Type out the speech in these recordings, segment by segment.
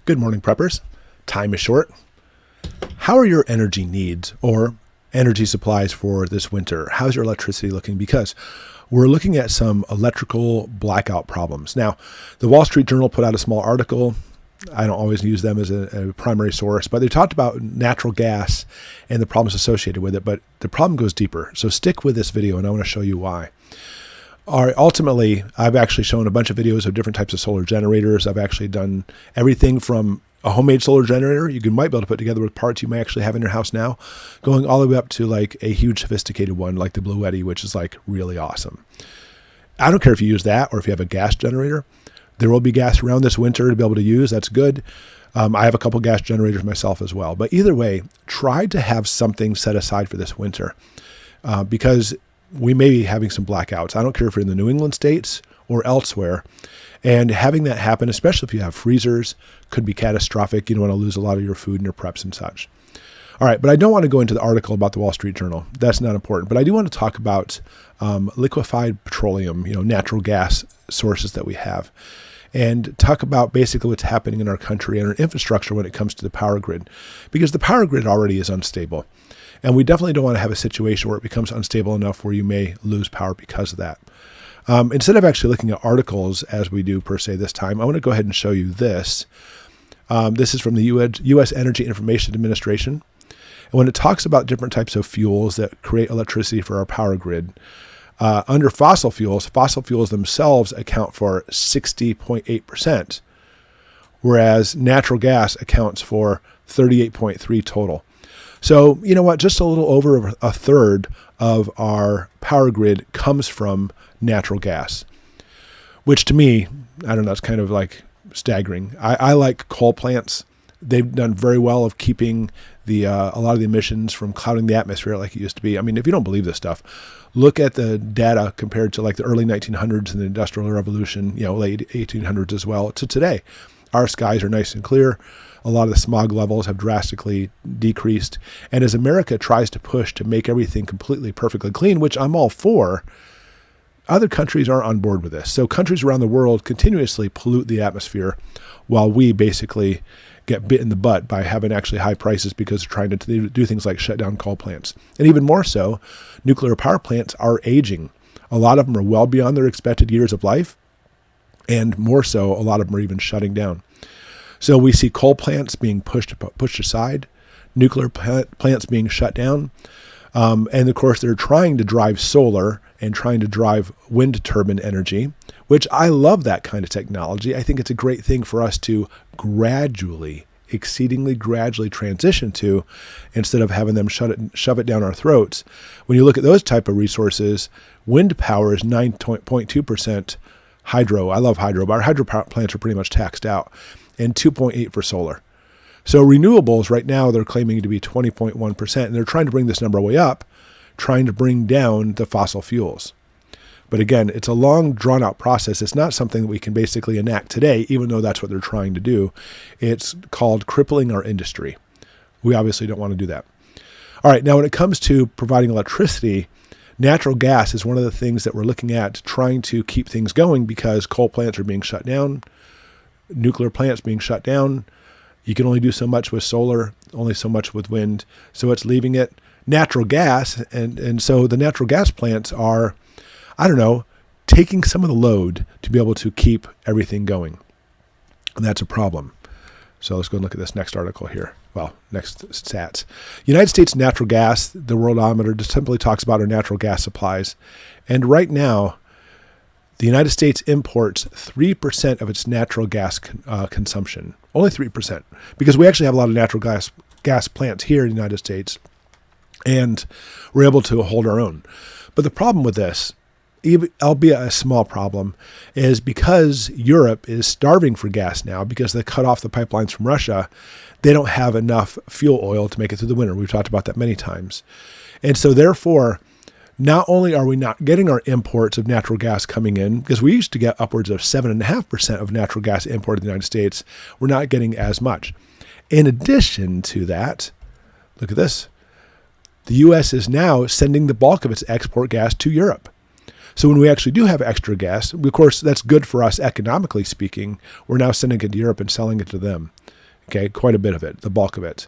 Good morning, preppers. Time is short. How are your energy needs or energy supplies for this winter? How's your electricity looking? Because we're looking at some electrical blackout problems. Now, the Wall Street Journal put out a small article. I don't always use them as a primary source, but they talked about natural gas and the problems associated with it, but the problem goes deeper. So stick with this video and I want to show you why. Ultimately, I've actually shown a bunch of videos of different types of solar generators. I've actually done everything from a homemade solar generator you might be able to put together with parts you might actually have in your house now, going all the way up to like a huge sophisticated one like the Bluetti, which is like really awesome. I don't care if you use that or if you have a gas generator. There will be gas around this winter to be able to use. That's good. I have a couple gas generators myself as well. But either way, try to have something set aside for this winter because we may be having some blackouts. I don't care if you're in the New England states or elsewhere. And having that happen, especially if you have freezers, could be catastrophic. You don't want to lose a lot of your food and your preps and such. All right, but I don't want to go into the article about the Wall Street Journal. That's not important. But I do want to talk about liquefied petroleum, natural gas sources that we have, and talk about basically what's happening in our country and our infrastructure when it comes to the power grid, because the power grid already is unstable. And we definitely don't want to have a situation where it becomes unstable enough where you may lose power because of that. Instead of actually looking at articles as we do per se this time, I want to go ahead and show you this. This is from the U.S. Energy Information Administration. And when it talks about different types of fuels that create electricity for our power grid, under fossil fuels themselves account for 60.8%, whereas natural gas accounts for 38.3% total. So, you know what, just a little over a third of our power grid comes from natural gas, which to me, I don't know, it's kind of like staggering. I like coal plants. They've done very well of keeping a lot of the emissions from clouding the atmosphere like it used to be. I mean, if you don't believe this stuff, look at the data compared to like the early 1900s and the Industrial Revolution, late 1800s as well, to today. Our skies are nice and clear. A lot of the smog levels have drastically decreased. And as America tries to push to make everything completely perfectly clean, which I'm all for, other countries aren't on board with this. So countries around the world continuously pollute the atmosphere while we basically get bit in the butt by having actually high prices because they're trying to do things like shut down coal plants. And even more so, nuclear power plants are aging. A lot of them are well beyond their expected years of life. And more so, a lot of them are even shutting down. So we see coal plants being pushed aside, nuclear plants being shut down. And of course, they're trying to drive solar and trying to drive wind turbine energy, which I love that kind of technology. I think it's a great thing for us to exceedingly gradually transition to, instead of having them shove it down our throats. When you look at those type of resources, wind power is 9.2% hydro. I love hydro, but our hydro power plants are pretty much taxed out, and 2.8% for solar. So renewables right now, they're claiming to be 20.1%, and they're trying to bring this number way up, trying to bring down the fossil fuels. But again, it's a long, drawn-out process. It's not something that we can basically enact today, even though that's what they're trying to do. It's called crippling our industry. We obviously don't want to do that. All right, now when it comes to providing electricity, natural gas is one of the things that we're looking at trying to keep things going because coal plants are being shut down, nuclear plants being shut down. You can only do so much with solar, only so much with wind. So it's leaving it natural gas. And so the natural gas plants are, taking some of the load to be able to keep everything going. And that's a problem. So let's go and look at this next article here. Well, next stats. United States natural gas, the Worldometer just simply talks about our natural gas supplies. And right now, the United States imports 3% of its natural gas consumption. Only 3%. Because we actually have a lot of natural gas plants here in the United States. And we're able to hold our own. But the problem with this, albeit a small problem, is because Europe is starving for gas now because they cut off the pipelines from Russia, they don't have enough fuel oil to make it through the winter. We've talked about that many times. And so therefore, not only are we not getting our imports of natural gas coming in, because we used to get upwards of 7.5% of natural gas imported in the United States, we're not getting as much. In addition to that, look at this. The U.S. is now sending the bulk of its export gas to Europe. So when we actually do have extra gas, of course, that's good for us economically speaking. We're now sending it to Europe and selling it to them. Okay, quite a bit of it, the bulk of it.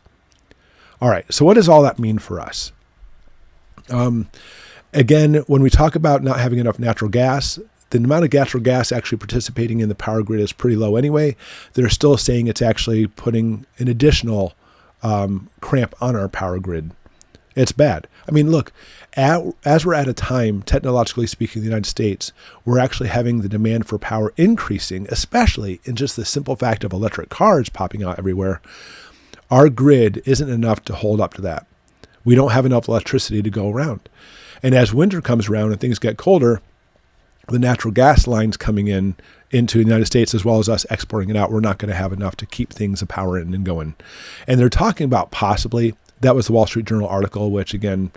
All right, so what does all that mean for us? Again, when we talk about not having enough natural gas, the amount of natural gas actually participating in the power grid is pretty low anyway. They're still saying it's actually putting an additional cramp on our power grid. It's bad. I mean, look, as we're at a time, technologically speaking, in the United States, we're actually having the demand for power increasing, especially in just the simple fact of electric cars popping out everywhere. Our grid isn't enough to hold up to that. We don't have enough electricity to go around. And as winter comes around and things get colder, the natural gas lines coming into the United States, as well as us exporting it out, we're not going to have enough to keep things a power in and going. And they're talking about possibly, that was the Wall Street Journal article, which again,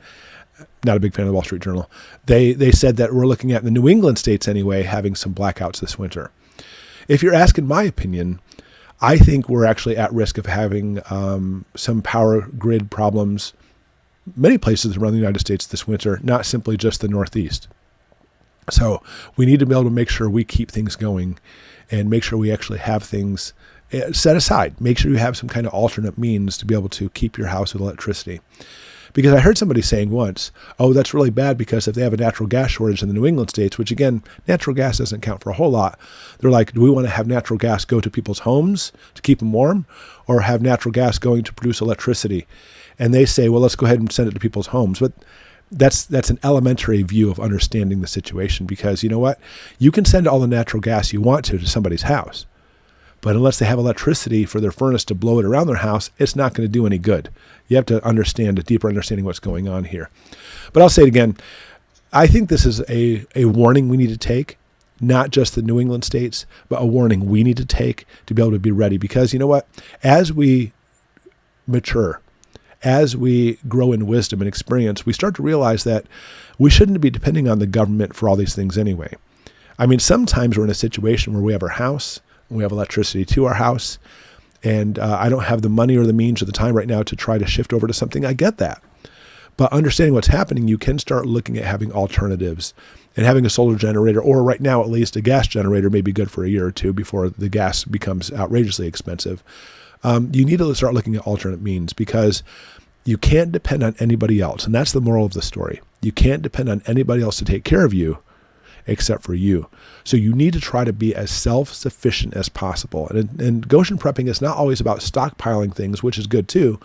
not a big fan of the Wall Street Journal. They said that we're looking at the New England states anyway, having some blackouts this winter. If you're asking my opinion, I think we're actually at risk of having some power grid problems many places around the United States this winter, not simply just the Northeast. So we need to be able to make sure we keep things going and make sure we actually have things set aside. Make sure you have some kind of alternate means to be able to keep your house with electricity. Because I heard somebody saying once, oh, that's really bad because if they have a natural gas shortage in the New England states, which again, natural gas doesn't count for a whole lot. They're like, do we want to have natural gas go to people's homes to keep them warm or have natural gas going to produce electricity? And they say, well, let's go ahead and send it to people's homes. But that's an elementary view of understanding the situation because you know what? You can send all the natural gas you want to somebody's house. But unless they have electricity for their furnace to blow it around their house, it's not going to do any good. You have to understand a deeper understanding of what's going on here. But I'll say it again. I think this is a warning we need to take, not just the New England states, but a warning we need to take to be able to be ready. Because you know what? As we mature, as we grow in wisdom and experience, we start to realize that we shouldn't be depending on the government for all these things anyway. I mean, sometimes we're in a situation where we have our house, we have electricity to our house, and I don't have the money or the means or the time right now to try to shift over to something. I get that. But understanding what's happening, you can start looking at having alternatives. And having a solar generator, or right now at least a gas generator, may be good for a year or two before the gas becomes outrageously expensive. You need to start looking at alternate means because you can't depend on anybody else. And that's the moral of the story. You can't depend on anybody else to take care of you except for you. So you need to try to be as self-sufficient as possible. And Goshen prepping is not always about stockpiling things, which is good too.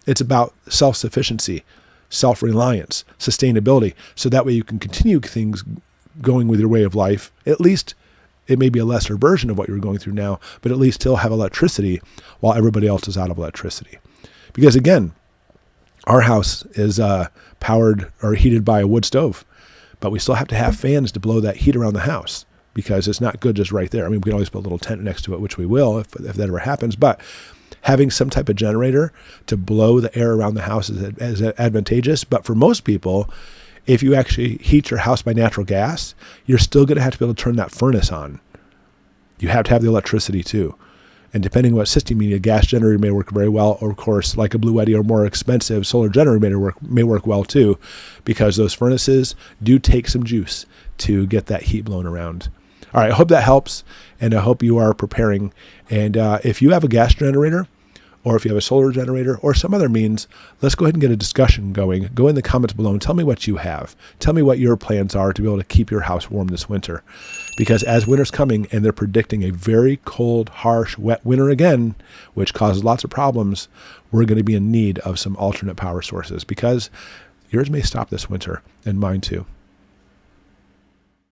It's about self-sufficiency, self-reliance, sustainability. So that way you can continue things going with your way of life. At least it may be a lesser version of what you're going through now, but at least still have electricity while everybody else is out of electricity. Because again, our house is powered or heated by a wood stove, but we still have to have fans to blow that heat around the house because it's not good just right there. I mean, we can always put a little tent next to it, which we will if that ever happens, but having some type of generator to blow the air around the house is advantageous. But for most people, if you actually heat your house by natural gas, you're still going to have to be able to turn that furnace on. You have to have the electricity too. And depending on what system you need, a gas generator may work very well, or of course, like a Blue Eddy or more expensive solar generator may work well too, because those furnaces do take some juice to get that heat blown around. All right, I hope that helps, and I hope you are preparing. And if you have a gas generator, or if you have a solar generator or some other means, let's go ahead and get a discussion going. Go in the comments below and tell me what you have. Tell me what your plans are to be able to keep your house warm this winter. Because as winter's coming and they're predicting a very cold, harsh, wet winter again, which causes lots of problems, we're going to be in need of some alternate power sources because yours may stop this winter and mine too.